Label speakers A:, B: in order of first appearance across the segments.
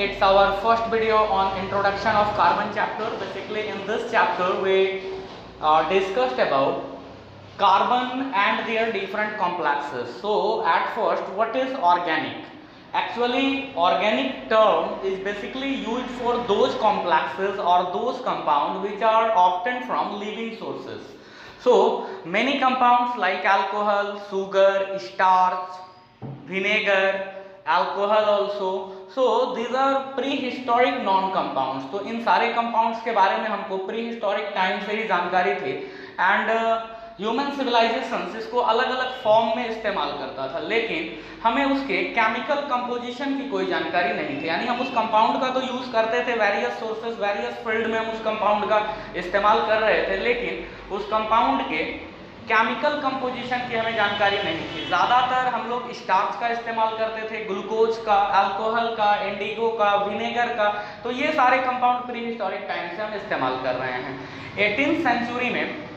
A: It's our first video on introduction of carbon chapter. Basically in this chapter we discussed about carbon and their different complexes. So at first, what is organic? Actually organic term is basically used for those complexes or those compounds which are obtained from living sources. So many compounds like alcohol, sugar, starch, vinegar, alcohol also. So these are prehistoric non compounds. तो इन सारे compounds के बारे में हमको prehistoric time से ही जानकारी थी and human civilisation इसको अलग अलग फॉर्म में इस्तेमाल करता था, लेकिन हमें उसके केमिकल कंपोजिशन की कोई जानकारी नहीं थी। यानी हम उस कंपाउंड का तो यूज करते थे, वेरियस सोर्सेज वेरियस फील्ड में हम उस कंपाउंड का इस्तेमाल कर रहे थे, लेकिन उस कंपाउंड के केमिकल कंपोजिशन की हमें जानकारी नहीं थी। ज़्यादातर हम लोग स्टार्च का इस्तेमाल करते थे, ग्लूकोज का, अल्कोहल का, इंडिगो का, विनेगर का। तो ये सारे कंपाउंड प्री हिस्टोरिक टाइम से हम इस्तेमाल कर रहे हैं। 18th सेंचुरी में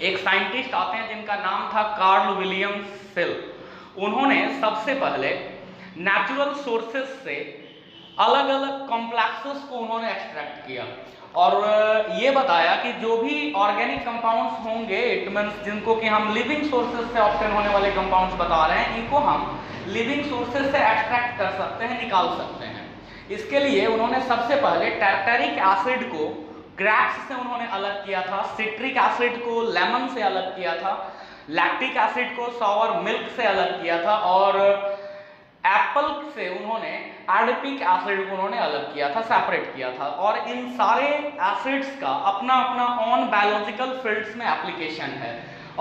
A: एक साइंटिस्ट आते हैं जिनका नाम था कार्ल विलियम सेल। उन्होंने सबसे पहले नेचुरल सोर्सेस से अलग अलग कॉम्प्लेक्सेस को उन्होंने एक्सट्रैक्ट किया और ये बताया कि जो भी ऑर्गेनिक कंपाउंड्स होंगे, इट मींस जिनको कि हम लिविंग सोर्सेस से ऑब्टेन होने वाले कंपाउंड्स बता रहे हैं, इनको हम लिविंग सोर्सेस से एक्सट्रैक्ट कर सकते हैं, निकाल सकते हैं। इसके लिए उन्होंने सबसे पहले टार्टरिक एसिड को ग्रेप्स से उन्होंने अलग किया था, सिट्रिक एसिड को लेमन से अलग किया था, लैक्टिक एसिड को सॉवर मिल्क से अलग किया था और एप्पल से उन्होंने एडिपिक एसिड को उन्होंने अलग किया था, सेपरेट किया था। और इन सारे एसिड्स का अपना अपना ऑन बायोलॉजिकल फील्ड्स में एप्लीकेशन है।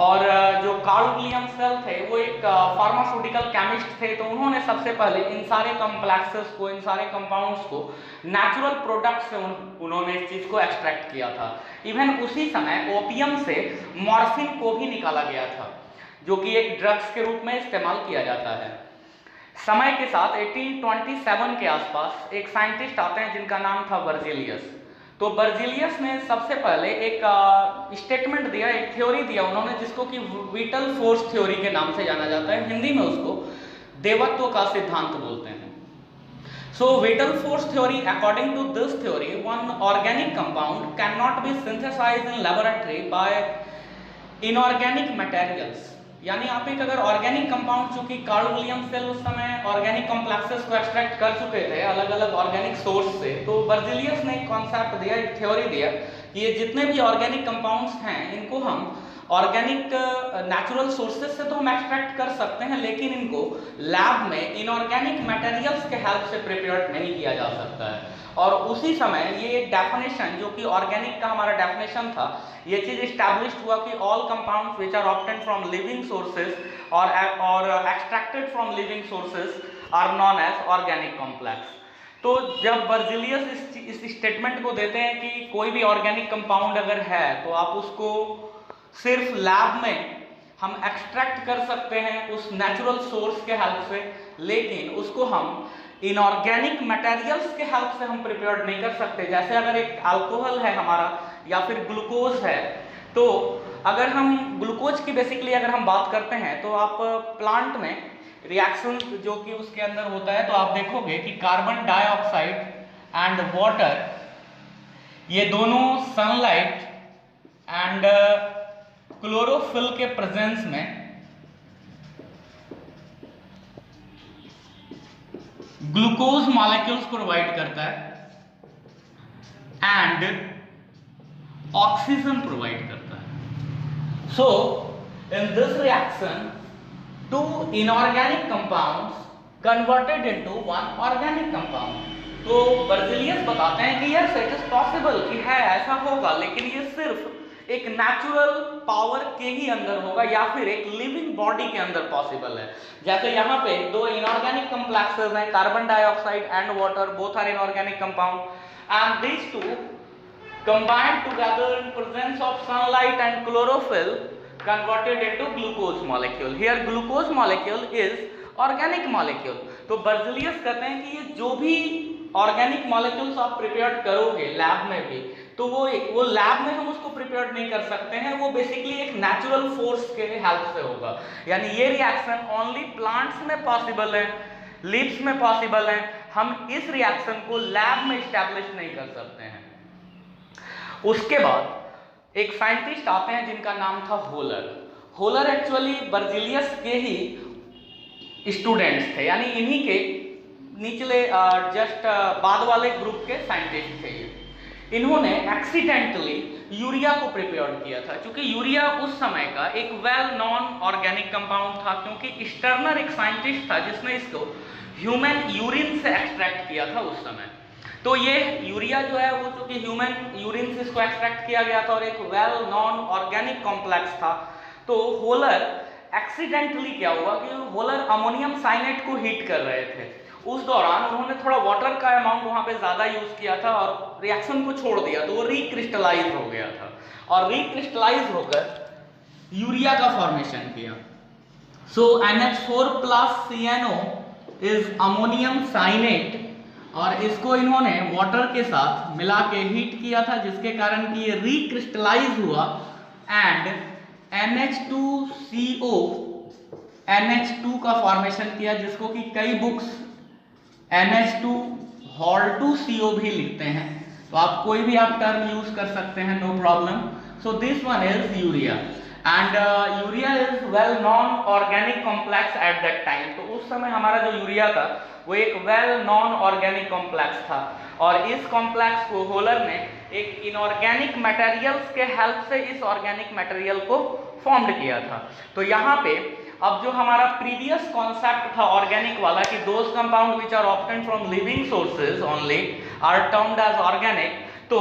A: और जो कार्ल विलियम सेल थे वो एक फार्मास्यूटिकल केमिस्ट थे, तो उन्होंने सबसे पहले इन सारे कॉम्प्लेक्सेस को, इन सारे कंपाउंड्स को नेचुरल प्रोडक्ट से उन्होंने इस चीज को एक्सट्रैक्ट किया था। इवन उसी समय ओपियम से मॉर्फिन को भी निकाला गया था, जो कि एक ड्रग्स के रूप में इस्तेमाल किया जाता है। समय के साथ 1827 के आसपास एक साइंटिस्ट आते हैं जिनका नाम था बर्जीलियस। तो बर्जीलियस ने सबसे पहले एक स्टेटमेंट दिया, एक थ्योरी दिया उन्होंने, जिसको कि विटल फोर्स थ्योरी के नाम से जाना जाता है। हिंदी में उसको देवत्व का सिद्धांत बोलते हैं। So vital force theory, according to this theory, one organic compound can not be synthesised in laboratory by inorganic materials. यानी आप एक अगर ऑर्गेनिक कंपाउंड, चूंकि कार्ल विलियम सेल उस समय ऑर्गेनिक कॉम्प्लेक्सेस को एक्सट्रैक्ट कर चुके थे अलग अलग ऑर्गेनिक सोर्स से, तो बर्जीलियस ने एक कॉन्सेप्ट दिया, एक थ्योरी दिया कि ये जितने भी ऑर्गेनिक कंपाउंड्स हैं इनको हम ऑर्गेनिक नेचुरल सोर्सेज से तो हम एक्सट्रैक्ट कर सकते हैं, लेकिन इनको लैब में इनऑर्गेनिक मटेरियल्स के हेल्प से प्रिपेयर नहीं किया जा सकता है। और उसी समय ये डेफिनेशन, जो कि ऑर्गेनिक का हमारा डेफिनेशन था, ये चीज एस्टैब्लिश्ड हुआ कि all compounds which are obtained from living sources और extracted from living sources are known as organic complex. तो जब बर्जीलियस इस स्टेटमेंट को देते हैं कि कोई भी ऑर्गेनिक कंपाउंड अगर है तो आप उसको सिर्फ लैब में हम एक्सट्रैक्ट कर सकते हैं उस नेचुरल सोर्स के हेल्प से, लेकिन उसको हम इनऑर्गेनिक मटेरियल्स के हेल्प से हम प्रिपेयर नहीं कर सकते। जैसे अगर एक अल्कोहल है हमारा या फिर ग्लूकोज है, तो अगर हम ग्लूकोज की बेसिकली अगर हम बात करते हैं तो आप प्लांट में रिएक्शन जो कि उसके अंदर होता है, तो आप देखोगे कि कार्बन डाइऑक्साइड एंड वाटर, ये दोनों सनलाइट एंड क्लोरोफिल के प्रेजेंस में ग्लूकोज मॉलिक्यूल्स प्रोवाइड करता है एंड ऑक्सीजन प्रोवाइड करता है। So in this reaction two inorganic compounds converted into one organic compound. तो बर्जीलियस बताते हैं कि यस इट इज पॉसिबल कि है ऐसा होगा, लेकिन ये सिर्फ एक नेचुरल पावर के ही अंदर होगा या फिर एक लिविंग बॉडी के अंदर पॉसिबल है। जैसे यहाँ पे दो इनऑर्गेनिक कॉम्प्लेक्सेस हैं, carbon dioxide and water, both are inorganic compound and these two combined together in presence of sunlight and chlorophyll converted into glucose molecule. Here glucose molecule is organic molecule. तो Berzelius कहते हैं कि ये जो भी organic molecules आप prepare करोगे lab में भी, तो वो लैब में हम उसको प्रिपेयर नहीं कर सकते हैं, वो बेसिकली एक नेचुरल फोर्स के हेल्प से होगा। यानी ये रिएक्शन ओनली प्लांट्स में पॉसिबल है, लीव्स में पॉसिबल है, हम इस रिएक्शन को लैब में इस्टेब्लिश नहीं कर सकते हैं। उसके बाद एक साइंटिस्ट आते हैं जिनका नाम था होलर। होलर एक्चुअली बर्जीलियस के ही स्टूडेंट्स थे, यानी इन्हीं के निचले जस्ट बाद वाले ग्रुप के साइंटिस्ट थे ये। इन्होंने एक्सीडेंटली यूरिया को प्रिपेयर किया था, क्योंकि यूरिया उस समय का एक वेल नॉन ऑर्गेनिक कंपाउंड था, क्योंकि स्टर्नर एक साइंटिस्ट था जिसने इसको ह्यूमन यूरिन से एक्सट्रैक्ट किया था उस समय। तो ये यूरिया जो है वो चूंकि ह्यूमन यूरिन से इसको एक्सट्रैक्ट किया गया था और एक वेल नॉन ऑर्गेनिक कॉम्प्लेक्स था, तो होलर एक्सीडेंटली क्या हुआ कि होलर अमोनियम साइनेट को हीट कर रहे थे। उस दौरान उन्होंने थोड़ा वाटर का अमाउंट वहां पे ज्यादा यूज किया था और रिएक्शन को छोड़ दिया, तो वो रिक्रिस्टलाइज हो गया था और रिक्रिस्टलाइज होकर यूरिया का फॉर्मेशन किया। So NH4+ CNO is ammonium cyanate, और इसको इन्होंने वाटर के साथ मिला के हीट किया था, जिसके कारण कि ये रिक्रिस्टलाइज हुआ एंड NH2CO NH2 का फॉर्मेशन किया, जिसको कि कई बुक्स NH2 Hol2CO भी लिखते हैं। तो आप कोई भी आप टर्म यूज कर सकते हैं, no problem. So this one is urea and urea is well non organic complex at that time. तो उस समय हमारा जो यूरिया था वो एक वेल नॉन ऑर्गेनिक कॉम्प्लेक्स था, और इस कॉम्प्लेक्स को होलर ने एक इनऑर्गेनिक मटेरियल्स के हेल्प से इस ऑर्गेनिक मटेरियल को फॉर्म्ड किया था। तो यहाँ पे अब जो हमारा प्रीवियस कॉन्सेप्ट था ऑर्गेनिक वाला कि those compound which are obtained from living sources only are termed as organic, तो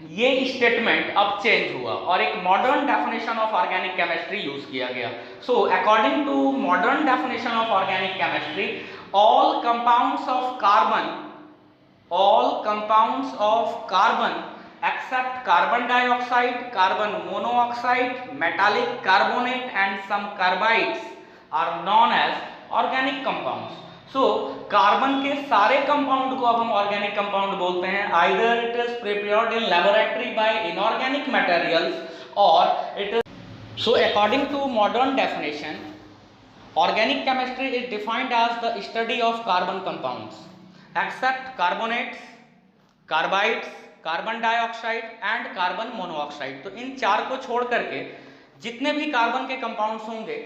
A: ये स्टेटमेंट अब चेंज हुआ और एक modern definition of organic chemistry use किया गया। So according to modern definition of organic chemistry, all compounds of carbon except carbon dioxide, carbon monoxide, metallic carbonate and some carbides are known as organic compounds. So carbon के सारे compound को अब हम organic compound बोलते हैं, either it is prepared in laboratory by inorganic materials or it is. So according to modern definition, organic chemistry is defined as the study of carbon compounds except carbonates, carbides, carbon dioxide and carbon monoxide. तो इन चार को छोड़ करके जितने भी carbon के compounds होंगे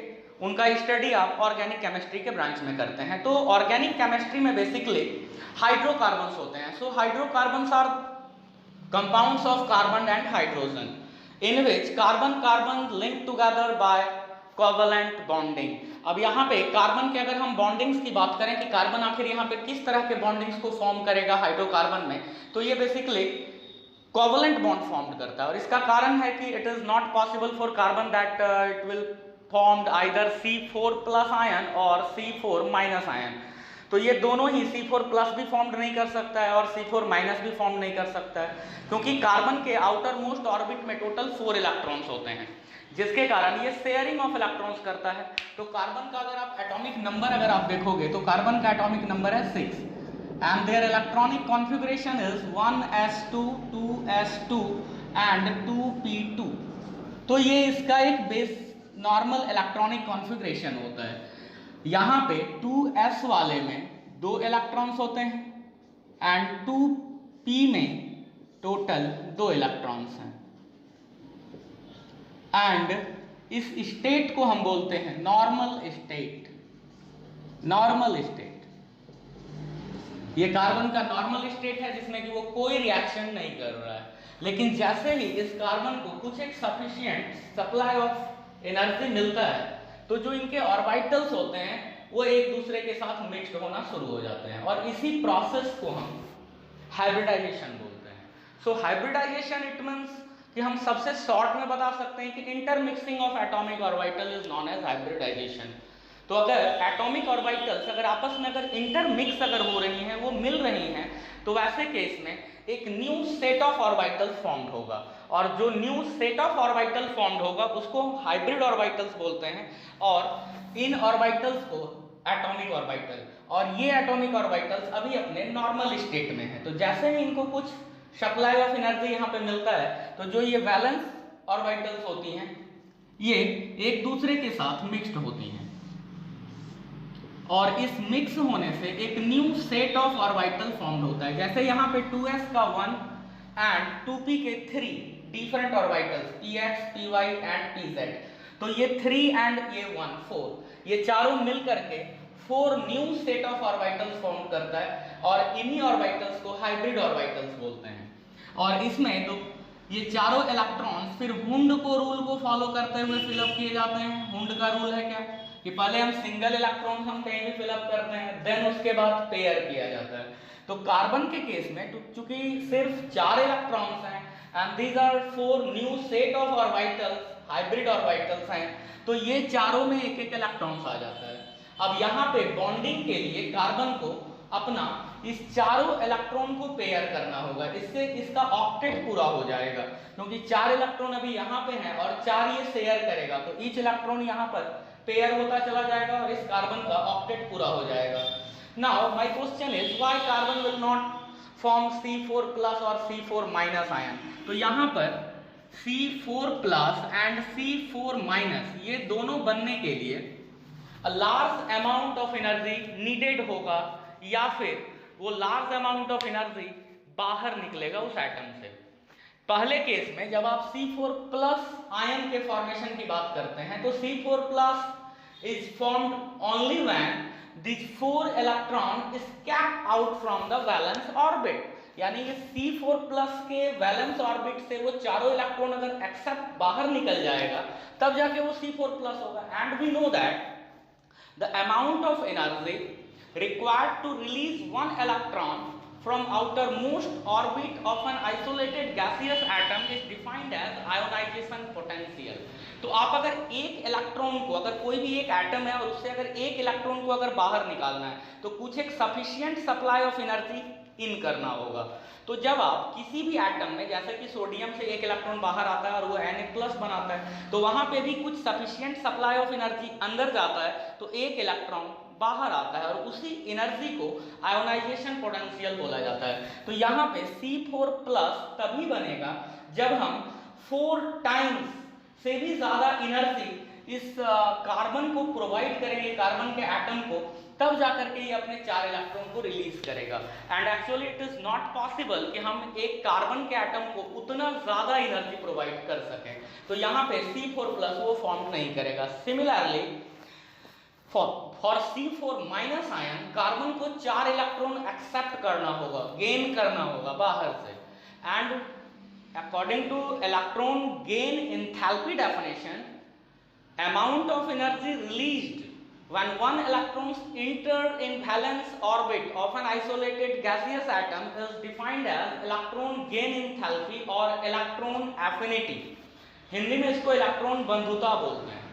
A: उनका स्टडी आप ऑर्गेनिक केमिस्ट्री के ब्रांच में करते हैं। तो ऑर्गेनिक केमिस्ट्री में बेसिकली हाइड्रोकार्बन्स होते हैं। So hydrocarbons are compounds of carbon and hydrogen in which carbon carbon link together by covalent bonding. अब यहाँ पे कार्बन के अगर हम बॉन्डिंग्स की बात करें कि कार्बन आखिर यहाँ पे किस तरह के बॉन्डिंग्स को फॉर्म करेगा हाइड्रोकार्बन में, तो ये बेसिकली कोवलेंट बॉन्ड फॉर्म करता है। और इसका कारण है कि it is not possible for carbon that it will formed either C4+ ion और C4- आयन। तो ये दोनों ही C4+ भी फॉर्म्ड नहीं कर सकता है और C4- भी फॉर्म नहीं कर सकता है, क्योंकि कार्बन के आउटर मोस्ट ऑर्बिट में टोटल 4 इलेक्ट्रॉन्स होते हैं, जिसके कारण ये शेयरिंग ऑफ इलेक्ट्रॉन्स करता है। तो कार्बन का अगर आप एटॉमिक नंबर अगर आप देखोगे तो कार्बन का एटॉमिक नंबर है 6 and their electronic configuration is 1s2 2s2 and 2p2। तो ये इसका एक बेस नॉर्मल इलेक्ट्रॉनिक कॉन्फ़िगरेशन होता है। यहाँ पे 2s वाले में 2 इलेक्ट्रॉन्स होते हैं एंड 2p में टोटल 2 इलेक्ट्रॉन्स हैं एंड इस स्टेट को हम बोलते हैं नॉर्मल स्टेट। नॉर्मल स्टेट ये कार्बन का नॉर्मल स्टेट है जिसमें कि वो कोई रिएक्शन नहीं कर रहा है, लेकिन जैसे ही इस कार्बन को कुछ एक सफिशिएंट सप्लाई ऑफ एनर्जी मिलता है तो जो इनके ऑर्बिटल्स होते हैं वो एक दूसरे के साथ मिक्स्ड होना शुरू हो जाते हैं और इसी प्रोसेस को हम हाइब्रिडाइजेशन बोलते हैं। सो हाइब्रिडाइजेशन इट मींस कि हम सबसे शॉर्ट में बता सकते हैं कि intermixing of atomic orbital is known as hybridisation. तो अगर एटॉमिक ऑर्बिटल्स अगर आपस में अगर इंटरमिक्स अगर हो रही हैं, वो मिल रही हैं, तो वैसे केस में एक new set of orbitals formed होगा और जो new set of orbital formed होगा उसको हाइब्रिड ऑर्बिटल्स बोलते हैं और इन ऑर्बिटल्स को एटॉमिक ऑर्बिटल, और ये एटॉमिक ऑर्बिटल्स अभी अपने नॉर्मल स्टेट में है। तो जैसे ही इनको कुछ सप्लाई ऑफ एनर्जी यहाँ पे मिलता है तो जो ये वैलेंस ऑर्बिटल्स होती हैं ये एक दूसरे के साथ मिक्स्ड होती हैं। और इस मिक्स होने से एक new set of orbital form होता है। जैसे यहाँ पे 2s का 1 एंड 2p के 3 different orbitals px, py and pz, तो ये 3 एंड ये 1 4, ये चारों मिल करके 4 new set of orbitals form करता है और इन्हीं ऑर्बिटल्स को हाइब्रिड ऑर्बिटल्स बोलते हैं। और इसमें तो ये चारों इलेक्ट्रॉन्स फिर हुंड को रूल को फॉलो करते हुए फिलअप किए जाते हैं। हुंड का रूल है क्या कि पहले हम सिंगल इलेक्ट्रॉन हम कहीं भी फिलअप करते हैं, देन उसके बाद पेयर किया जाता है। तो कार्बन के केस में तो चूंकि सिर्फ 4 इलेक्ट्रॉन्स हैं and these are 4 new set of orbitals, hybrid orbitals हैं, तो ये चारों में एक एक इलेक्ट्रॉन्स आ जाता है। अब यहाँ पे बॉन्डिंग के लिए कार्बन को अपना इस चारों इलेक्ट्रॉन को पेयर करना होगा, इससे इसका ऑक्टेट पूरा हो जाएगा, क्योंकि 4 इलेक्ट्रॉन अभी यहाँ पे हैं और 4 ये शेयर करेगा, तो ईच इलेक्ट्रॉन यहाँ पर पेयर होता चला जाएगा और इस कार्बन का ऑक्टेट पूरा हो जाएगा। Now my question is why carbon will not form C4+ और C4- आयन। तो यहाँ पर C4+ एंड C4- ये दोनों बनने के लिए a large amount of energy needed होगा, या फिर वो लार्ज अमाउंट ऑफ एनर्जी बाहर निकलेगा उस एटम से। पहले केस में जब आप C4+ आयन के फॉर्मेशन की बात करते हैं तो C4+ is formed only when these 4 electron escape out from the valence orbit, यानी ये C4+ के वैलेंस ऑर्बिट से वो चारों इलेक्ट्रॉन अगर एक्सेप्ट बाहर निकल जाएगा तब जाके वो C4+ होगा। And we know that the amount of energy required to release one electron from outermost orbit of an isolated gaseous atom is defined as ionization potential। तो आप अगर एक इलेक्ट्रॉन को, अगर कोई भी एक एटम है और उससे अगर एक इलेक्ट्रॉन को अगर बाहर निकालना है तो कुछ एक sufficient supply of energy in करना होगा। तो जब आप किसी भी एटम में, जैसे कि सोडियम से एक इलेक्ट्रॉन बाहर आता है और वो Na+ बनाता है, तो वहां पे भी कुछ सफिशिएंट सप्लाई ऑफ एनर्जी अंदर जाता है तो एक इलेक्ट्रॉन बाहर आता है और उसी एनर्जी को आयोनाइजेशन पोटेंशियल बोला जाता है। तो यहाँ पे C4+ तभी बनेगा जब हम 4 टाइम्स से भी ज्यादा एनर्जी इस कार्बन को प्रोवाइड करेंगे, कार्बन के एटम को, तब जाकर के ये अपने 4 इलेक्ट्रॉन को रिलीज करेगा। And actually it is not possible कि हम एक कार्बन के एटम को उतना ज्यादा एनर्जी प्रोवाइड कर सकें, तो यहाँ पे C4+ वो फॉर्म नहीं करेगा। Similarly for C4- ion carbon को 4 इलेक्ट्रॉन एक्सेप्ट करना होगा, गेन करना होगा बाहर से। And according to electron gain enthalpy definition, amount of energy released when one electron enters in valence orbit of an isolated gaseous atom is defined as electron gain enthalpy or electron affinity। Hindi में इसको electron बंधुता बोलते हैं,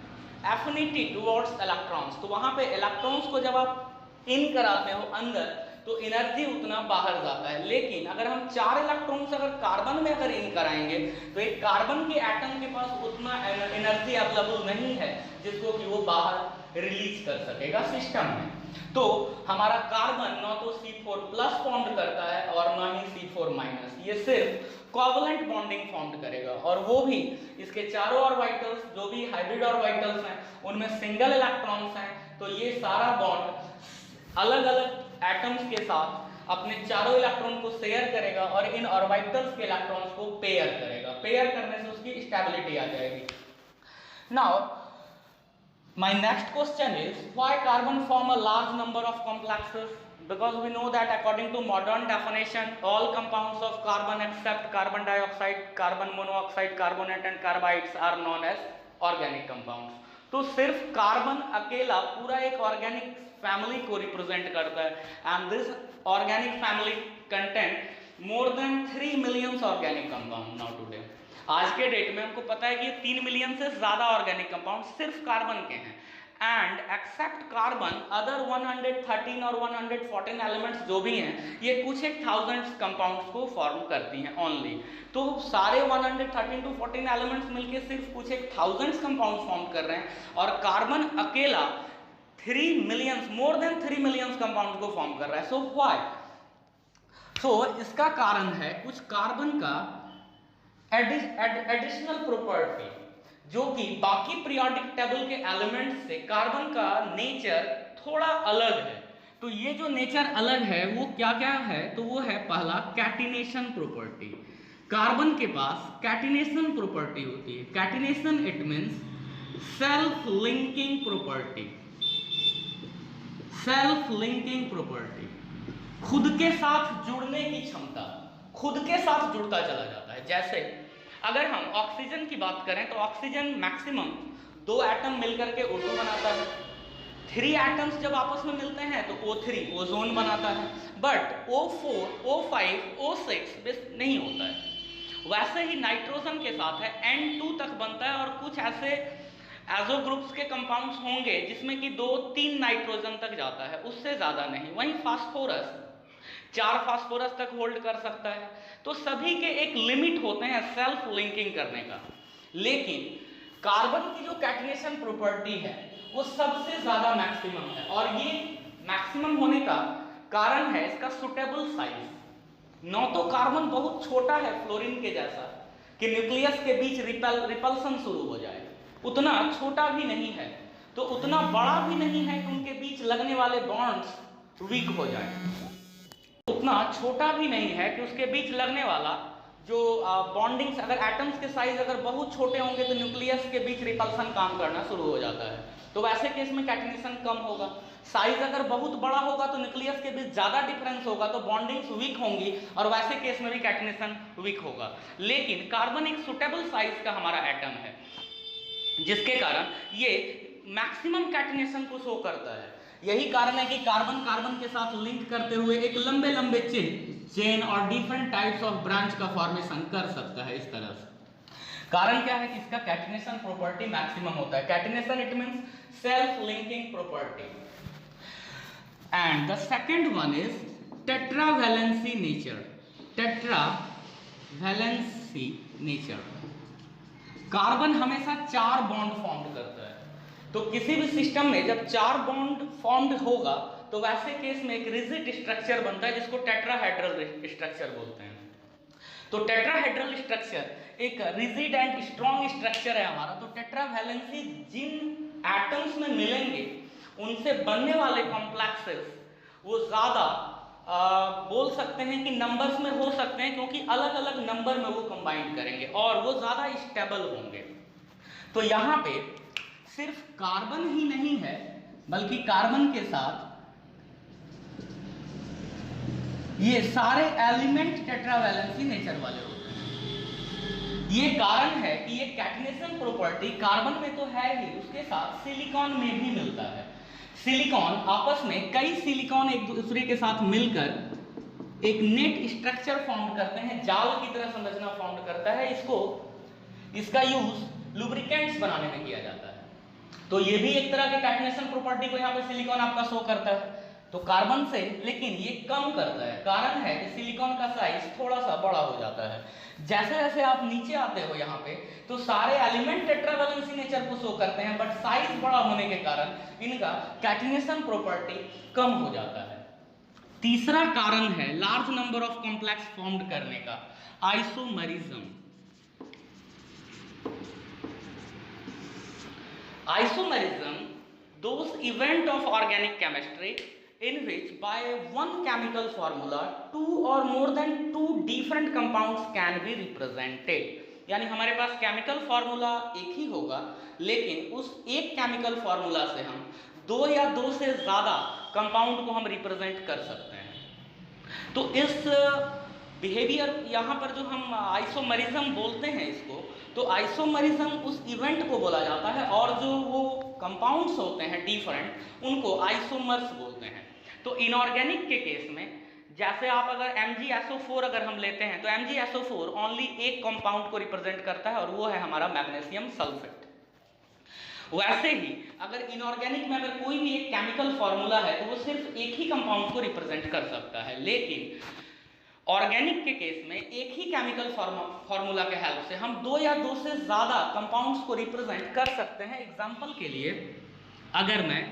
A: affinity towards electrons. तो वहां पे electrons को जब आप इन कराते हो अंदर तो एनर्जी उतना बाहर जाता है, लेकिन अगर हम 4 इलेक्ट्रॉन्स अगर कार्बन में अगर इन कराएंगे तो एक कार्बन के एटम के पास उतना एनर्जी अवेलेबल नहीं है जिसको कि वो बाहर रिलीज कर सकेगा सिस्टम में। तो हमारा कार्बन न तो C4+ फॉर्म करता है और न ही C4-, ये सिर्फ कोवलेंट बॉन्डिंग फॉर्म करेगा, और वो भी इसके चारों ऑर्बिटल्स जो भी हाइब्रिड ऑर्बिटल्स हैं उनमें सिंगल इलेक्ट्रॉन्स हैं, तो ये सारा बॉन्ड अलग अलग एटम्स के साथ अपने चारों इलेक्ट्रॉन को शेयर करेगा और इन ऑर्बिटल्स के इलेक्ट्रॉन्स को पेयर करेगा। पेयर करने से उसकी स्टेबिलिटी आ जाएगी। Now my next question is why carbon form a large number of complexes. Because we know that according to modern definition, all compounds of carbon except carbon dioxide, carbon monoxide, carbonate and carbides are known as organic compounds। तो सिर्फ carbon अकेला पूरा एक organic family को represent करता है and this organic family content more than 3 million organic compound. Now today, आज के डेट में हमको पता है कि 3 मिलियन से ज्यादा ऑर्गेनिक कंपाउंड सिर्फ कार्बन के हैं। एंड एक्सेप्ट कार्बन अदर 113 और 114 एलिमेंट्स जो भी हैं ये कुछ एक थाउजेंड्स कंपाउंड्स को फॉर्म करती हैं ओनली। तो सारे 113 to 14 एलिमेंट्स मिलके सिर्फ कुछ एक थाउजेंड्स कंपाउंड्स फॉर्म कर रहे हैं और कार्बन अकेला 3 millions, more than 3 millions compound को फॉर्म कर रहा है। So why? सो इसका कारण है कुछ कार्बन का एडिशनल प्रॉपर्टी जो कि बाकी पीरियोडिक टेबल के एलिमेंट्स से कार्बन का नेचर थोड़ा अलग है। तो ये जो नेचर अलग है वो क्या क्या है, तो वो है पहला कैटिनेशन प्रॉपर्टी। कार्बन के पास कैटिनेशन प्रॉपर्टी होती है। Catenation it means self linking property. Self linking property, खुद के साथ जुड़ने की क्षमता, खुद के साथ जुड़ता चला जाता है। जैसे अगर हम ऑक्सीजन की बात करें तो ऑक्सीजन मैक्सिमम 2 एटम मिलकर के O2 बनाता है। 3 एटम्स जब आपस में मिलते हैं तो O3 ओजोन बनाता है। बट O4, O5, O6 नहीं होता है। वैसे ही नाइट्रोजन के साथ है N2 तक बनता है, और कुछ ऐसे एजो ग्रुप्स के कंपाउंड्स होंगे जिसमें कि 2-3 नाइट्रोजन तक जाता है, उससे ज्यादा नहीं। वहीं फास्फोरस 4 फास्फोरस तक होल्ड कर सकता है। तो सभी के एक लिमिट होते हैं सेल्फ लिंकिंग करने का। लेकिन कार्बन की जो कैटिनेशन प्रॉपर्टी है वो सबसे ज्यादा मैक्सिमम है, और ये मैक्सिमम होने का कारण है इसका सुटेबल साइज। न तो कार्बन बहुत छोटा है फ्लोरीन के जैसा कि न्यूक्लियस के बीच रिपल्सन शुरू हो जाए, उतना छोटा भी नहीं है, तो उतना बड़ा भी नहीं है कि उनके बीच लगने वाले बॉन्ड्स वीक हो जाए, उतना छोटा भी नहीं है कि उसके बीच लगने वाला जो बॉन्डिंग्स, अगर एटम्स के साइज अगर बहुत छोटे होंगे तो न्यूक्लियस के बीच रिपल्सन काम करना शुरू हो जाता है, तो वैसे केस में कैटिनेशन कम होगा। साइज अगर बहुत बड़ा होगा तो न्यूक्लियस के बीच ज्यादा डिफरेंस होगा, तो बॉन्डिंग्स वीक होंगी, और वैसे केस में भी कैटिनेशन वीक होगा। लेकिन कार्बन एक सुटेबल साइज का हमारा एटम है, जिसके कारण ये मैक्सिमम कैटिनेशन को शो करता है। यही कारण है कि कार्बन कार्बन के साथ लिंक करते हुए एक लंबे लंबे चेन और डिफरेंट टाइप्स ऑफ ब्रांच का फॉर्मेशन कर सकता है इस तरह से। कारण क्या है कि इसका कैटिनेशन प्रॉपर्टी मैक्सिमम होता है। Catenation it means self linking property. And the second one is tetravalency nature. Tetravalency nature, carbon हमेशा 4 बॉन्ड फॉर्म करता है। तो किसी भी सिस्टम में जब 4 बॉन्ड फॉर्म्ड होगा तो वैसे केस में एक रिजिड स्ट्रक्चर बनता है जिसको टेट्राहेड्रल स्ट्रक्चर बोलते हैं। तो टेट्राहेड्रल स्ट्रक्चर एक रिजिड एंड स्ट्रॉन्ग स्ट्रक्चर है हमारा। तो टेट्रावैलेंसी जिन एटम्स में मिलेंगे उनसे बनने वाले कॉम्प्लेक्सेस वो ज्यादा बोल सकते हैं कि नंबर्स में हो सकते हैं, क्योंकि अलग अलग नंबर में वो कंबाइन करेंगे और वो ज्यादा स्टेबल होंगे। तो यहाँ पे सिर्फ कार्बन ही नहीं है, बल्कि कार्बन के साथ ये सारे एलिमेंट टेट्रावैलेंसी नेचर वाले होते हैं। ये कारण है कि ये कैटिनेशन प्रॉपर्टी कार्बन में तो है ही, उसके साथ सिलिकॉन में भी मिलता है। सिलिकॉन आपस में कई सिलिकॉन एक दूसरे के साथ मिलकर एक नेट स्ट्रक्चर फॉर्म करते हैं, जाल की तरह संरचना फॉर्म करता है। इसका यूज लुब्रिकेंट्स बनाने में किया जाता है। तो ये भी एक तरह के कैटिनेशन प्रॉपर्टी को यहाँ पे सिलिकॉन आपका शो करता है। तो कार्बन से लेकिन ये कम करता है। कारण है कि सिलिकॉन का साइज थोड़ा सा बड़ा हो जाता है। जैसे जैसे आप नीचे आते हो यहाँ पे तो सारे एलिमेंट टेट्रावैलेंसी नेचर को शो करते हैं, बट साइज बड़ा होने के कारण इनका कैटिनेशन प्रॉपर्टी कम हो जाता है। तीसरा कारण है large number of complex formed करने का, isomerism. Isomerism, those event of organic chemistry in which by one chemical formula 2 or more than 2 different compounds can be represented। यानी हमारे पास केमिकल फार्मूला एक ही होगा, लेकिन उस एक केमिकल फार्मूला से हम 2 या 2 से ज्यादा कंपाउंड को हम रिप्रेजेंट कर सकते हैं। तो इस बिहेवियर यहाँ पर जो हम आइसोमरिज्म बोलते हैं इसको, तो आइसोमरिज्म उस इवेंट को बोला जाता है, और जो वो कंपाउंड्स होते हैं डिफरेंट उनको आइसोमर्स बोलते हैं। तो इनऑर्गेनिक के केस में जैसे आप अगर MgSO4 अगर हम लेते हैं तो MgSO4 ओनली एक कंपाउंड को रिप्रेजेंट करता है और वो है हमारा मैग्नीशियम सल्फेट। वैसे ही अगर इनऑर्गेनिक में अगर कोई भी एक केमिकल फॉर्मूला है तो वो सिर्फ एक ही कंपाउंड को रिप्रेजेंट कर सकता है, लेकिन ऑर्गेनिक के केस में एक ही केमिकल फॉर्मूला के हेल्प से हम 2 या 2 से ज्यादा कंपाउंड्स को रिप्रेजेंट कर सकते हैं। एग्जांपल के लिए अगर मैं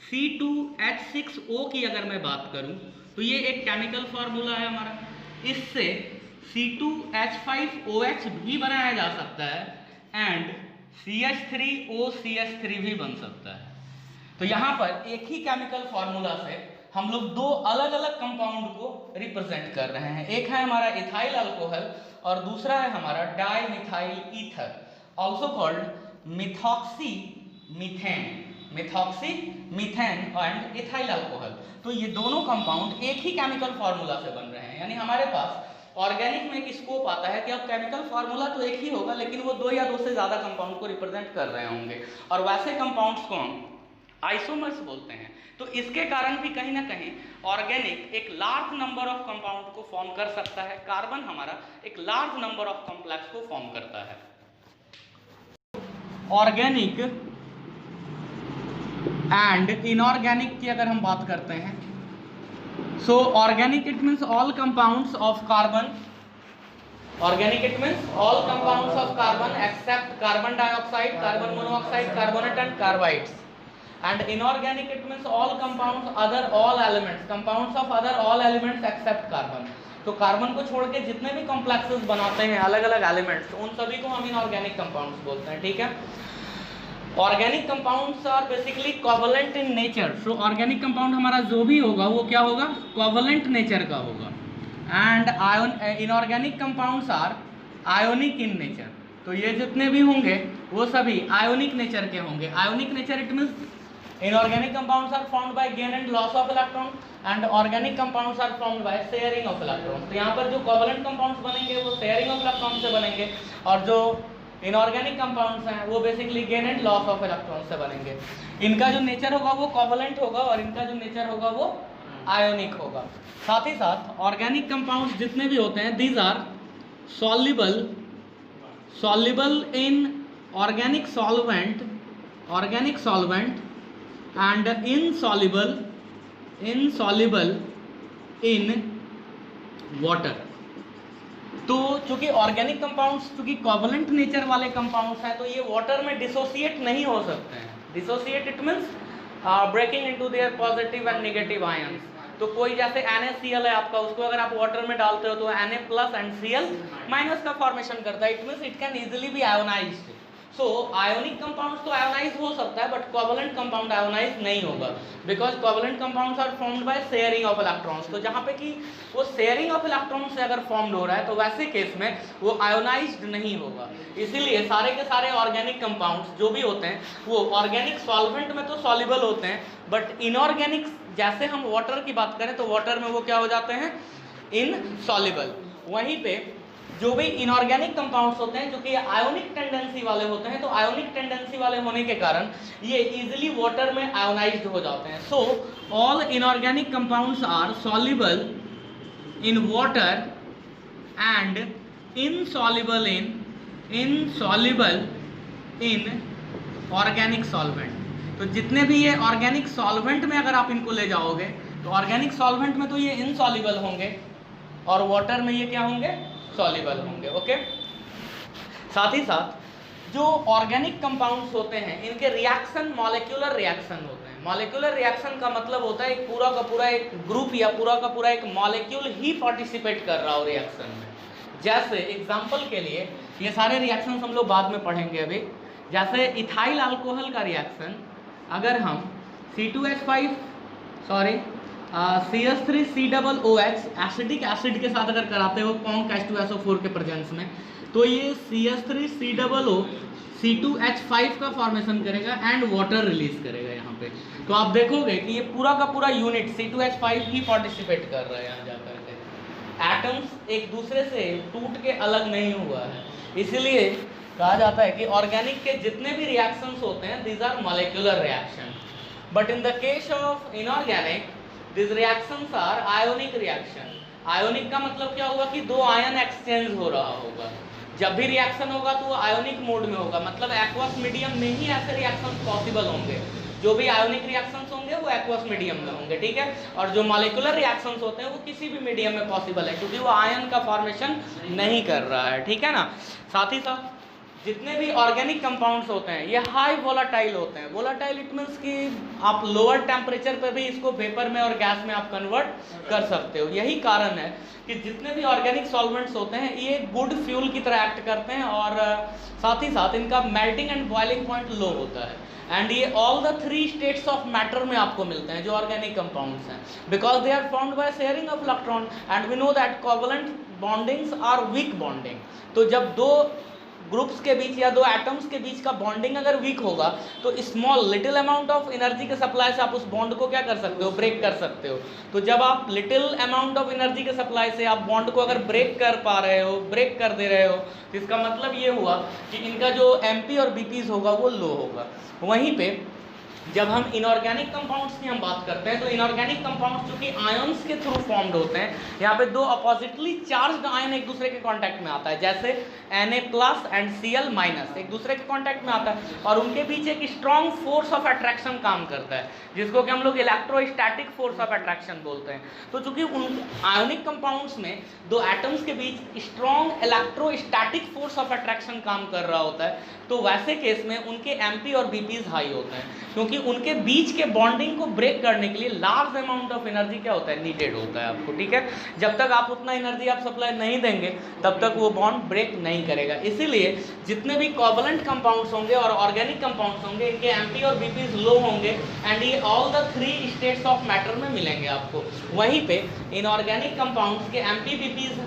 A: C2H6O की अगर मैं बात करूं तो ये एक केमिकल फॉर्मूला है हमारा। इससे C2H5OH भी बनाया जा सकता है एंड CH3OCH3 भी बन सकता है। तो यहाँ पर एक ही केमिकल फॉर्मूला से हम लोग दो अलग अलग कंपाउंड को रिप्रेजेंट कर रहे हैं। एक है हमारा इथाइल अल्कोहल और दूसरा है हमारा dimethyl ether, also called methoxy methane and ethyl alcohol. तो ये दोनों कंपाउंड एक ही केमिकल फार्मूला से बन रहे हैं, यानी हमारे पास ऑर्गेनिक में एक स्कोप आता है कि अब केमिकल फार्मूला तो एक ही होगा लेकिन वो दो या दो से ज्यादा कंपाउंड को रिप्रेजेंट कर रहे होंगे, और वैसे कंपाउंड्स को हम आइसोमर्स बोलते हैं। तो इसके कारण भी कहीं ना कहीं ऑर्गेनिक एक लार्ज नंबर ऑफ कंपाउंड को फॉर्म कर सकता है। कार्बन हमारा एक लार्ज नंबर ऑफ कॉम्प्लेक्स को फॉर्म करता है। ऑर्गेनिक एंड इनऑर्गेनिक की अगर हम बात करते हैं, so organic it means all compounds of carbon, organic it means all compounds of carbon except carbon dioxide, carbon monoxide, carbonate and carbides. And inorganic it means all compounds other all elements, compounds of other all elements except carbon। तो carbon को छोड़ के जितने भी complexes बनाते हैं अलग अलग एलिमेंट्स, उन सभी को हम इनऑर्गेनिक कंपाउंड्स बोलते हैं, ठीक है। Organic compounds are basically covalent in nature. So organic compound हमारा जो भी होगा वो क्या होगा, कोवलेंट नेचर का होगा। And inorganic compounds are ionic in nature. तो ये जितने भी होंगे वो सभी आयोनिक नेचर के होंगे। Ionic nature it means inorganic compounds are formed by gain and loss of electron and organic compounds are formed by sharing of electrons। तो यहाँ पर जो covalent compounds बनेंगे वो sharing of electrons से बनेंगे, और जो inorganic compounds हैं वो basically gain and loss of electrons से बनेंगे। इनका जो नेचर होगा वो covalent होगा और इनका जो नेचर होगा वो आयोनिक होगा। साथ ही साथ ऑर्गेनिक कंपाउंड्स जितने भी होते हैं these are soluble in organic solvent and insoluble in water। तो चूंकि ऑर्गेनिक कंपाउंड्स चूंकि कोवलेंट नेचर वाले कंपाउंड्स हैं तो ये वाटर में डिसोसिएट नहीं हो सकते हैं। Dissociate it means breaking into their positive and negative ions. तो कोई जैसे NaCl है आपका, उसको अगर आप वाटर में डालते हो तो Na+ एंड Cl- का फॉर्मेशन करता है। It means it can easily be ionised. So ionic compounds तो आयोनाइज हो सकता है बट कोवलेंट कंपाउंड आयोनाइज नहीं होगा, because covalent compounds are formed by sharing of electrons. तो जहाँ पे कि वो शेयरिंग ऑफ इलेक्ट्रॉन से अगर फॉर्म्ड हो रहा है तो वैसे केस में वो आयोनाइज्ड नहीं होगा। इसीलिए सारे के सारे ऑर्गेनिक कंपाउंड्स जो भी होते हैं वो ऑर्गेनिक सॉल्वेंट में तो सॉल्युबल होते हैं, बट इनऑर्गेनिक जैसे हम वाटर की बात करें तो वाटर में वो क्या हो जाते हैं, इनसॉल्युबल। वहीं पे जो भी इनऑर्गेनिक कंपाउंड्स होते हैं जो कि आयोनिक टेंडेंसी वाले होते हैं, तो आयोनिक टेंडेंसी वाले होने के कारण ये इजीली वाटर में आयोनाइज्ड हो जाते हैं। So all inorganic compounds are soluble in water and insoluble in organic solvent. तो जितने भी ये ऑर्गेनिक सॉल्वेंट में अगर आप इनको ले जाओगे तो ऑर्गेनिक सॉल्वेंट में तो ये इनसॉल्युबल होंगे और वाटर में ये क्या होंगे, सॉल्युबल होंगे। ओके। साथ ही साथ जो ऑर्गेनिक कंपाउंड्स होते हैं इनके रिएक्शन मॉलिक्यूलर रिएक्शन होते हैं। मॉलिक्यूलर रिएक्शन का मतलब होता है एक पूरा का पूरा एक ग्रुप या पूरा का पूरा एक मॉलिक्यूल ही पार्टिसिपेट कर रहा हो रिएक्शन में। जैसे एग्जांपल के लिए ये सारे रिएक्शंस हम लोग बाद में पढ़ेंगे अभी। जैसे इथाइल अल्कोहल का रिएक्शन अगर हम CH3COOH एसिडिक एसिड के साथ अगर कराते हो कॉन्क H2SO4 के प्रेजेंस में, तो ये CH3COO C2H5 का फॉर्मेशन करेगा एंड वाटर रिलीज करेगा यहाँ पे। तो आप देखोगे कि ये पूरा का पूरा यूनिट C2H5 ही पार्टिसिपेट कर रहा है यहाँ जाकर के। एटम्स एक दूसरे से टूट के अलग नहीं हुआ है, इसीलिए कहा जाता है कि ऑर्गेनिक के जितने भी रिएक्शंस होते हैं these are molecular reaction, but in the case of inorganic this reactions are ionic reaction. Ionic का मतलब क्या होगा कि दो आयन एक्सचेंज हो रहा होगा। जब भी रिएक्शन होगा तो वो आयोनिक मोड में होगा, मतलब एक्वस मीडियम में ही ऐसे रिएक्शंस पॉसिबल होंगे। जो भी आयोनिक रिएक्शंस होंगे वो एक्वस मीडियम में होंगे, ठीक है। और जो मॉलिक्यूलर रिएक्शंस होते हैं वो किसी भी मीडियम में पॉसिबल है क्योंकि वो आयन का फॉर्मेशन नहीं कर रहा है, ठीक है ना। साथ ही साथ जितने भी ऑर्गेनिक कंपाउंड्स होते हैं ये हाई वोलाटाइल होते हैं। वोलाटाइल इट मीन्स कि आप लोअर टेम्परेचर पे भी इसको वेपर में और गैस में आप कन्वर्ट कर सकते हो। यही कारण है कि जितने भी ऑर्गेनिक सॉल्वेंट्स होते हैं ये गुड फ्यूल की तरह एक्ट करते हैं और साथ ही साथ इनका melting and boiling point low होता है। एंड ये all the 3 states of matter में आपको मिलते हैं जो ऑर्गेनिक कंपाउंड्स हैं, because they are formed by sharing of electron and we know that covalent bondings are weak bonding. तो जब दो ग्रुप्स के बीच या दो एटम्स के बीच का बॉन्डिंग अगर वीक होगा तो small little amount of energy के सप्लाई से आप उस बॉन्ड को क्या कर सकते हो, ब्रेक कर सकते हो। तो जब आप लिटिल अमाउंट ऑफ एनर्जी के सप्लाई से आप बॉन्ड को अगर ब्रेक कर पा रहे हो, ब्रेक कर दे रहे हो, तो इसका मतलब ये हुआ कि इनका जो एमपी और बीपीज होगा वो लो होगा। वहीं पे जब हम इनऑर्गेनिक कंपाउंड्स की हम बात करते हैं तो इनऑर्गेनिक कंपाउंड्स जो कि आयंस के थ्रू फॉर्म्ड होते हैं, यहाँ पे दो अपोजिटली चार्ज्ड आयन एक दूसरे के कांटेक्ट में आता है, जैसे Na+ एंड Cl- एक दूसरे के कांटेक्ट में आता है और उनके बीच एक स्ट्रॉन्ग फोर्स ऑफ अट्रैक्शन काम करता है जिसको कि हम लोग इलेक्ट्रोस्टैटिक फोर्स ऑफ अट्रैक्शन बोलते हैं। तो चूंकि उन आयोनिक कंपाउंड्स में दो एटम्स के बीच strong electrostatic force of attraction काम कर रहा होता है, तो वैसे केस में उनके एमपी और बीपीज हाई होते हैं क्योंकि उनके बीच के बॉन्डिंग को ब्रेक करने के लिए लार्ज अमाउंट ऑफ एनर्जी क्या होता है, नीडेड होता है आपको। ठीक है, जब तक आप उतना एनर्जी आप सप्लाई नहीं देंगे तब तक वो बॉन्ड ब्रेक नहीं करेगा। इसीलिए जितने भी कोवलेंट कंपाउंड्स होंगे और ऑर्गेनिक कंपाउंड्स होंगे इनके एमपी और बीपीज लो होंगे एंड ये all the 3 states of matter में मिलेंगे आपको। वहीं पे इनऑर्गेनिक कंपाउंड्स के एमपी बीपीज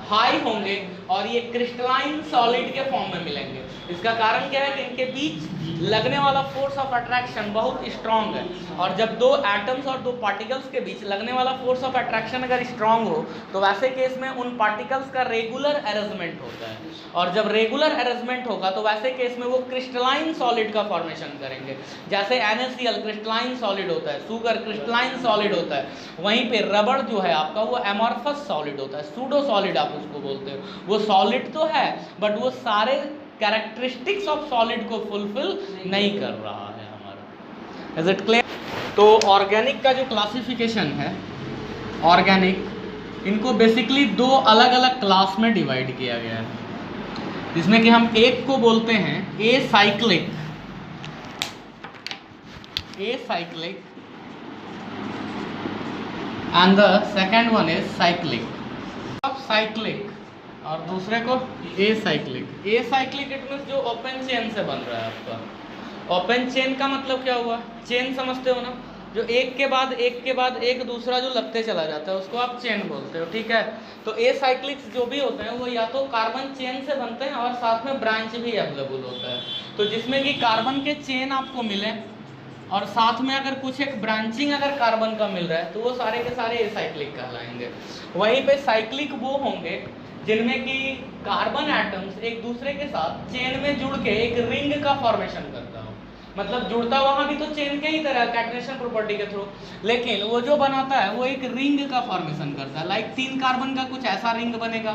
A: हाई होंगे और ये क्रिस्टलाइन सॉलिड के फॉर्म में मिलेंगे। इसका कारण क्या है कि इनके बीच लगने वाला फोर्स ऑफ अट्रैक्शन बहुत स्ट्रांग है और जब दो एटम्स और दो पार्टिकल्स के बीच लगने वाला फोर्स ऑफ अट्रैक्शन अगर स्ट्रांग हो तो वैसे केस में उन पार्टिकल्स का रेगुलर अरेंजमेंट होता है और जब रेगुलर अरेंजमेंट होगा तो वैसे केस में वो क्रिस्टलाइन सॉलिड का फॉर्मेशन करेंगे। जैसे NaCl क्रिस्टलाइन सॉलिड होता है, शुगर क्रिस्टलाइन सॉलिड होता है, वहीं पे रबड़ जो है आपका वो एमॉर्फस सॉलिड होता है, सूडो सॉलिड आप उसको बोलते हो। वो सॉलिड तो है बट वो सारे कैरेक्टरिस्टिक्स ऑफ सॉलिड को फुलफिल नहीं कर रहा है हमारा। Is it clear? तो ऑर्गेनिक का जो क्लासिफिकेशन है, ऑर्गेनिक इनको बेसिकली दो अलग अलग क्लास में डिवाइड किया गया है जिसमें कि हम एक को बोलते हैं acyclic and the second one is cyclic. Cyclic और दूसरे को एसाइक्लिक। एसाइक्लिक इट मीन्स जो ओपन चेन से बन रहा है आपका। ओपन चेन का मतलब क्या हुआ, चेन समझते हो ना, जो एक के बाद एक दूसरा जो लगते चला जाता है उसको आप चेन बोलते हो। ठीक है, तो एसाइक्लिक्स जो भी होते हैं वो या तो कार्बन चेन से बनते हैं और साथ में ब्रांच भी अवेलेबल होता है। तो जिसमें कि कार्बन के चेन आपको मिले और साथ में अगर कुछ एक ब्रांचिंग अगर कार्बन का मिल रहा है तो वो सारे के सारे एसाइक्लिक कहलाएंगे। वहीं पे साइक्लिक वो होंगे जिनमें कि कार्बन एटम्स एक दूसरे के साथ चेन में जुड़ के एक रिंग का फॉर्मेशन करता हो, मतलब जुड़ता वहां भी तो चेन के ही तरह कैटनेशन प्रॉपर्टी के थ्रू, लेकिन वो जो बनाता है वो एक रिंग का फॉर्मेशन करता है। लाइक 3 कार्बन का कुछ ऐसा रिंग बनेगा,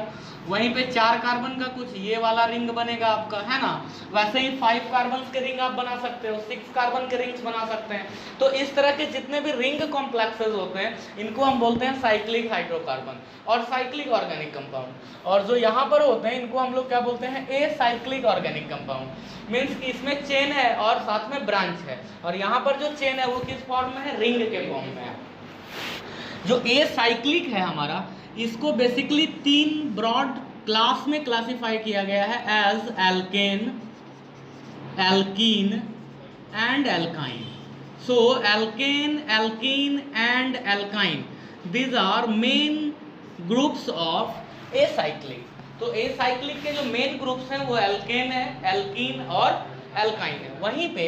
A: वहीं पे 4 कार्बन का कुछ ये वाला रिंग बनेगा आपका, है ना। वैसे ही 5 कार्बन के रिंग आप बना सकते हो, 6 कार्बन के रिंग्स बना सकते हैं। तो इस तरह के जितने भी रिंग कॉम्प्लेक्सेस होते हैं इनको हम बोलते हैं साइक्लिक हाइड्रोकार्बन और साइक्लिक ऑर्गेनिक कंपाउंड। और जो यहाँ पर होते हैं इनको हम लोग क्या बोलते हैं, एसाइक्लिक ऑर्गेनिक कंपाउंड। मीन्स कि इसमें चेन है और साथ में ब्रांच है और यहाँ पर जो चेन है वो किस फॉर्म में है, रिंग के फॉर्म में है। जो एसाइक्लिक है हमारा, इसको बेसिकली 3 ब्रॉड क्लास में क्लासिफाई किया गया है as alkane, alkene and alkyne. So alkane, alkene and alkyne, these are main groups of acyclic. तो एसाइक्लिक के जो मेन ग्रुप्स हैं वो एल्केन है, एल्कीन और एल्काइन है। वहीं पे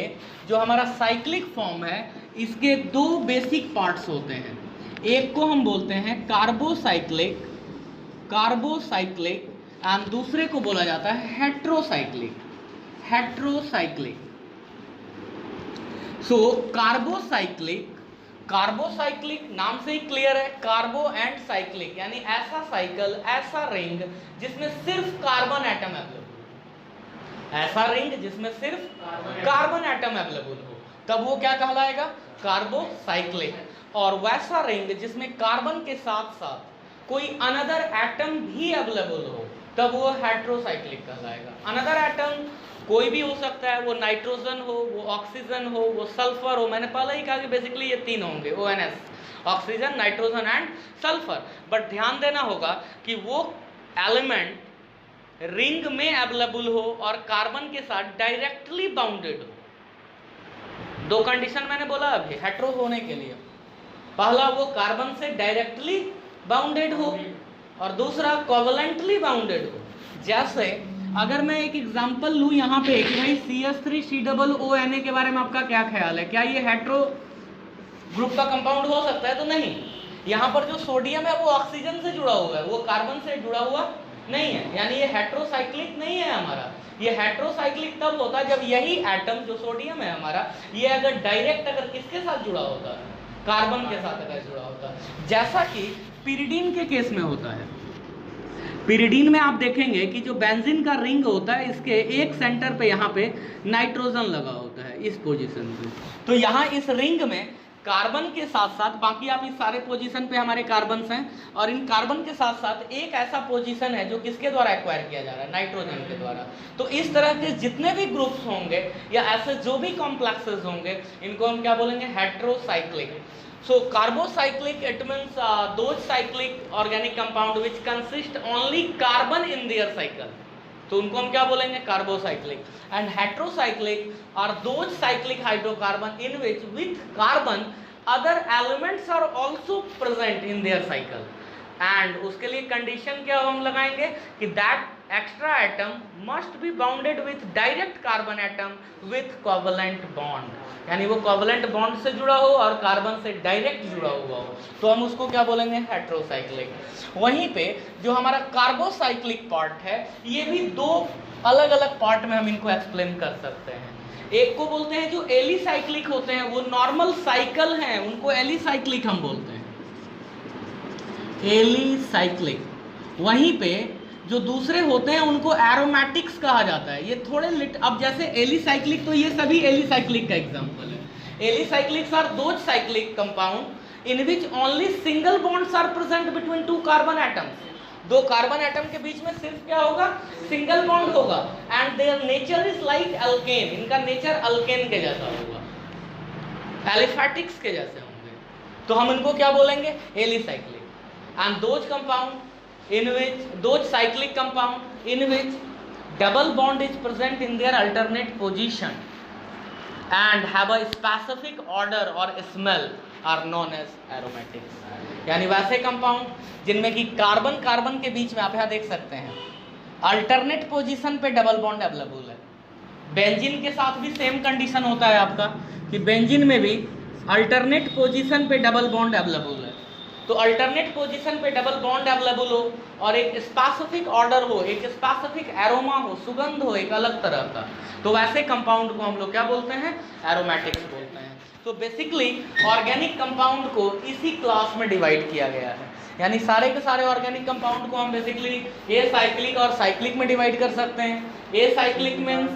A: जो हमारा साइक्लिक फॉर्म है इसके 2 बेसिक पार्ट्स होते हैं। एक को हम बोलते हैं कार्बोसाइक्लिक एंड दूसरे को बोला जाता है हेट्रोसाइक्लिक। सो कार्बोसाइक्लिक नाम से ही क्लियर है, कार्बो एंड साइक्लिक यानी ऐसा साइकिल, ऐसा रिंग जिसमें सिर्फ कार्बन एटम अवेलेबल, ऐसा रिंग जिसमें सिर्फ कार्बन एटम अवेलेबल हो तब वो क्या कहलाएगा, कार्बोसाइक्लिक। और वैसा रिंग जिसमें कार्बन के साथ साथ कोई अनदर एटम भी अवेलेबल हो तब वो हेट्रोसाइक्लिक कहलाएगा। अनदर एटम कोई भी हो सकता है, वो नाइट्रोजन हो, वो ऑक्सीजन हो, वो सल्फर हो। मैंने पहले ही कहा कि बेसिकली ये 3 होंगे, ONS, oxygen, nitrogen and sulphur. But ध्यान देना होगा कि वो एलिमेंट रिंग में अवेलेबल हो और कार्बन के साथ डायरेक्टली बाउंडेड हो। दो कंडीशन मैंने बोला अभी हेट्रो होने के लिए, पहला वो कार्बन से डायरेक्टली बाउंडेड हो और दूसरा कोवलेंटली बाउंडेड हो। जैसे अगर मैं एक एग्जांपल लूँ यहाँ पे कि भाई CH3COONA के बारे में आपका क्या ख्याल है, क्या ये हेट्रो ग्रुप का कंपाउंड हो सकता है? तो नहीं। यहाँ पर जो सोडियम है वो ऑक्सीजन से जुड़ा हुआ है, वो कार्बन से जुड़ा हुआ नहीं है, यानी ये हेट्रोसाइक्लिक नहीं है हमारा। ये हेट्रोसाइक्लिक तब होता है जब यही एटम जो सोडियम है हमारा, ये अगर डायरेक्ट अगर किसके साथ जुड़ा होता है, कार्बन के साथ अगर जुड़ा होता है, जैसा कि पिरिडीन के केस में होता है। पिरिडीन में आप देखेंगे कि जो बेंजीन का रिंग होता है, इसके एक सेंटर पे यहाँ पे नाइट्रोजन लगा होता है इस पोजीशन पे। तो यहाँ इस रिंग में कार्बन के साथ साथ, बाकी आप इस सारे पोजीशन पे हमारे कार्बन हैं, और इन कार्बन के साथ साथ एक ऐसा पोजीशन है जो किसके द्वारा एक्वायर किया जा रहा है, नाइट्रोजन के द्वारा। तो इस तरह के जितने भी ग्रुप्स होंगे या ऐसे जो भी कॉम्प्लेक्सेस होंगे, इनको हम क्या बोलेंगे, heterocyclic. So carbocyclic, it means those cyclic organic compound which consist only carbon in their cycle, तो उनको हम क्या बोलेंगे, carbocyclic. And heterocyclic are those cyclic hydrocarbon in which with carbon other elements are also present in their cycle. And उसके लिए condition क्या हम लगाएंगे कि that extra atom must be bounded with direct carbon atom with covalent bond, यानी वो covalent bond से जुड़ा हो और कार्बन से डायरेक्ट जुड़ा हुआ हो, तो हम उसको क्या बोलेंगे, हेट्रोसाइक्लिक। वहीं पे जो हमारा कार्बोसाइक्लिक पार्ट है, ये भी दो अलग अलग पार्ट में हम इनको एक्सप्लेन कर सकते हैं। एक को बोलते हैं जो एलिसाइक्लिक होते हैं, वो नॉर्मल साइकिल हैं, उनको एलिसाइक्लिक हम बोलते हैं, एलिसाइक्लिक। वहीं पे जो दूसरे होते हैं उनको एरोमेटिक्स कहा जाता है। ये थोड़े अब जैसे एलिसाइक्लिक, तो ये सभी एलिसाइक्लिक का एग्जांपल है। Alicyclics are those cyclic compound in which only single bonds are present between two carbon atoms. दो कार्बन एटम के बीच में सिर्फ क्या होगा, सिंगल बॉन्ड होगा। And their nature is like alkane, इनका नेचर अल्केन के जैसा होगा, एलिफैटिक्स के जैसे होंगे, तो हम इनको क्या बोलेंगे, alicyclic. And those compound in which those cyclic compound in which double bond is present in their alternate position and have a specific odor or smell are known as aromatics। यानी वैसे कंपाउंड जिनमें कि carbon carbon के बीच में, आप यहाँ देख सकते हैं अल्टरनेट पोजीशन पे डबल बॉन्ड अवेलेबल है। बेंजीन के साथ भी सेम कंडीशन होता है आपका कि बेंजीन में भी अल्टरनेट पोजीशन पे डबल बॉन्ड अवेलेबल है। तो अल्टरनेट पोजीशन पे डबल बॉन्ड अवेलेबल हो और एक स्पेसिफिक ऑर्डर हो, एक स्पेसिफिक एरोमा हो, सुगंध हो एक अलग तरह का, तो वैसे कंपाउंड को हम लोग क्या बोलते हैं, एरोमेटिक्स बोलते हैं। तो बेसिकली ऑर्गेनिक कंपाउंड को इसी क्लास में डिवाइड किया गया है, यानी सारे के सारे ऑर्गेनिक कंपाउंड को हम बेसिकली ए साइक्लिक और साइक्लिक में डिवाइड कर सकते हैं। ए साइक्लिक मीन्स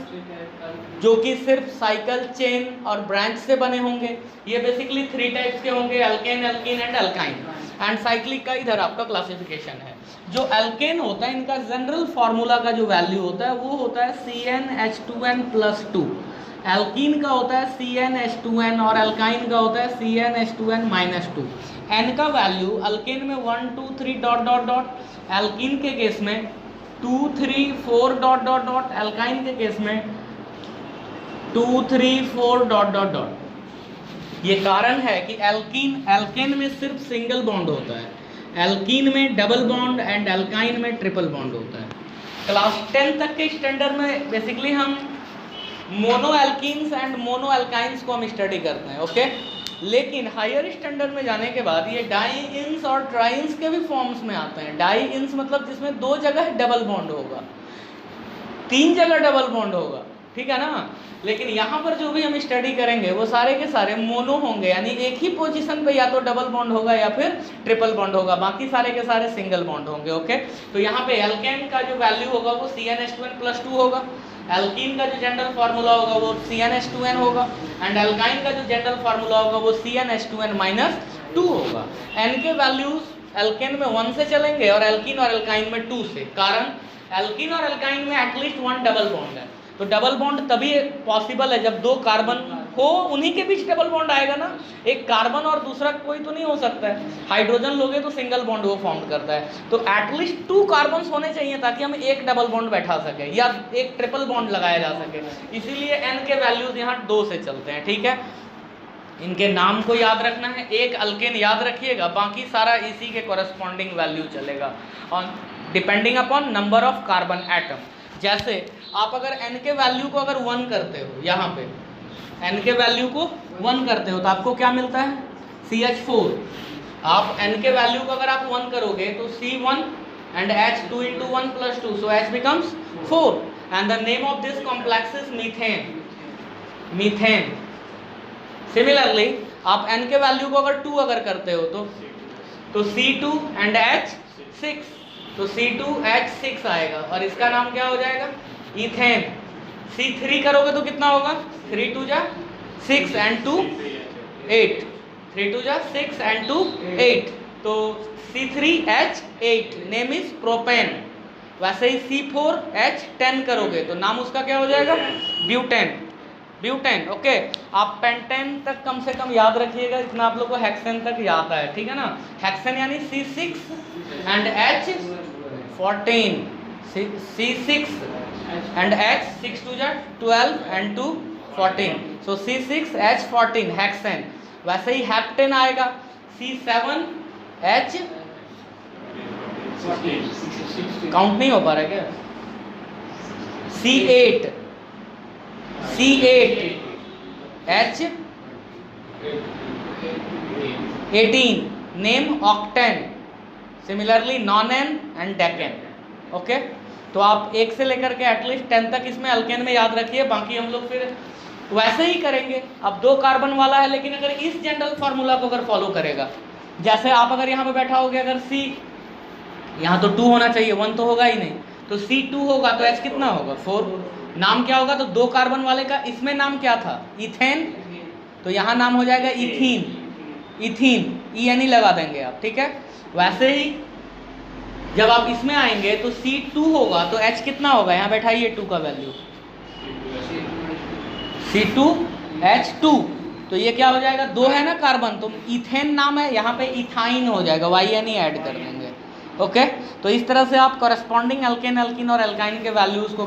A: जो कि सिर्फ साइकिल, चेन और ब्रांच से बने होंगे, ये बेसिकली 3 टाइप्स के होंगे, alkane, alkene and alkyne. And cyclic का इधर आपका क्लासिफिकेशन है। जो अल्केन होता है, इनका जनरल फार्मूला का जो वैल्यू होता है वो होता है CnH2n+2। एल्कीन का होता है CnH2n और अल्काइन का होता है CnH2n-2। एन का वैल्यू अल्केन में 1 2 3 डॉट डॉट डॉट, एल्कीन के केस में 2 3 4 डॉट डॉट डॉट, अल्काइन के केस में 2 3 4 डॉट डॉट डॉट। ये कारण है कि एल्केन में सिर्फ सिंगल बॉन्ड होता है, एल्कीन में डबल बॉन्ड एंड अल्काइन में ट्रिपल बॉन्ड होता है। क्लास 10 तक के स्टैंडर्ड में बेसिकली हम mono alkenes and mono alkynes को हम स्टडी करते हैं, ओके। लेकिन हायर स्टैंडर्ड में जाने के बाद ये डाईइंस और ट्राइंस के भी फॉर्म्स में आते हैं। डाईइंस मतलब जिसमें 2 जगह डबल बॉन्ड होगा, 3 जगह डबल बॉन्ड होगा, ठीक है ना। लेकिन यहाँ पर जो भी हम स्टडी करेंगे वो सारे के सारे मोनो होंगे, यानी एक ही पोजीशन पे या तो डबल बॉन्ड होगा या फिर ट्रिपल बॉन्ड होगा, बाकी सारे के सारे सिंगल बॉन्ड होंगे, ओके। तो यहाँ पे एल्केन का जो वैल्यू होगा वो CnH2n+2 होगा, एल्कीन का जो जनरल फार्मूला होगा वो CnH2n होगा, एंड अल्काइन का जो जनरल फार्मूला होगा वो CnH2n-2 होगा। एन के वैल्यूज एल्केन में 1 से चलेंगे और एल्कीन और अल्काइन में 2 से, कारण एल्कीन और अल्काइन में एटलीस्ट 1 डबल बॉन्ड है। तो डबल बॉन्ड तभी पॉसिबल है जब 2 कार्बन हो उन्हीं के बीच डबल बॉन्ड आएगा ना, एक कार्बन और दूसरा कोई तो नहीं हो सकता है, हाइड्रोजन लोगे तो सिंगल बॉन्ड वो फॉर्म करता है। तो एटलीस्ट 2 कार्बन्स होने चाहिए ताकि हम एक डबल बॉन्ड बैठा सके या एक ट्रिपल बॉन्ड लगाया जा सके, इसीलिए n के वैल्यूज यहाँ 2 से चलते हैं, ठीक है। इनके नाम को याद रखना है, एक अल्केन याद रखिएगा, बाकी सारा इसी के कॉरेस्पॉन्डिंग वैल्यू चलेगा on depending upon number of carbon atom. जैसे आप अगर n के वैल्यू को अगर 1 करते हो, यहाँ पे n के वैल्यू को 1 करते हो तो आपको क्या मिलता है CH4। आप n के वैल्यू को अगर आप 1 करोगे तो C1 and H2 into 1 plus 2, so H becomes 4 and the name of this complex is methane। Similarly आप n के वैल्यू को अगर 2 अगर करते हो तो C2 and H6, तो C2H6 आएगा और इसका नाम क्या हो जाएगा इथेन। C3 करोगे तो कितना होगा 3 2 जा 6 and 2 8, 3 2 जा 6 and 2 8, तो C3H8 नेम इज प्रोपेन। वैसे ही C4H10 करोगे तो नाम उसका क्या हो जाएगा ब्यूटेन। ओके, आप पेंटेन तक कम से कम याद रखिएगा, इतना आप लोग को हेक्सेन तक याद है, ठीक है ना। हेक्सेन यानी C6 and H14, C6 and H6 2 जा 12 and 2 14, so C6H14 हेक्सेन। वैसे ही हेप्टेन आएगा C7H, काउंट नहीं हो पा रहा क्या, C8H18 name octane. Similarly nonane and decane. Okay, तो आप 1 से लेकर के एटलीस्ट 10 तक इसमें अल्केन में याद रखिए, बाकी हम लोग फिर वैसे ही करेंगे। अब 2 कार्बन वाला है, लेकिन अगर इस जनरल फार्मूला को अगर फॉलो करेगा, जैसे आप अगर यहाँ पे बैठा होगे, अगर C यहाँ तो 2 होना चाहिए, 1 तो होगा ही नहीं, तो C2 होगा तो H कितना होगा 4। नाम क्या होगा, तो 2 कार्बन वाले का इसमें नाम क्या था इथेन, तो यहाँ नाम हो जाएगा इथीन, ENE लगा देंगे आप, ठीक है। वैसे ही जब आप इसमें आएंगे तो C2 होगा तो H कितना होगा, यहाँ बैठाइए 2 का वैल्यू C2H2, तो ये क्या हो जाएगा 2 है ना कार्बन, तो इथेन नाम है, यहाँ पे इथाइन हो जाएगा, YNE ऐड कर देंगे। ओके, तो इस तरह से आप कॉरेस्पॉन्डिंग अल्केन, एल्कीन और एल्काइन के वैल्यूज को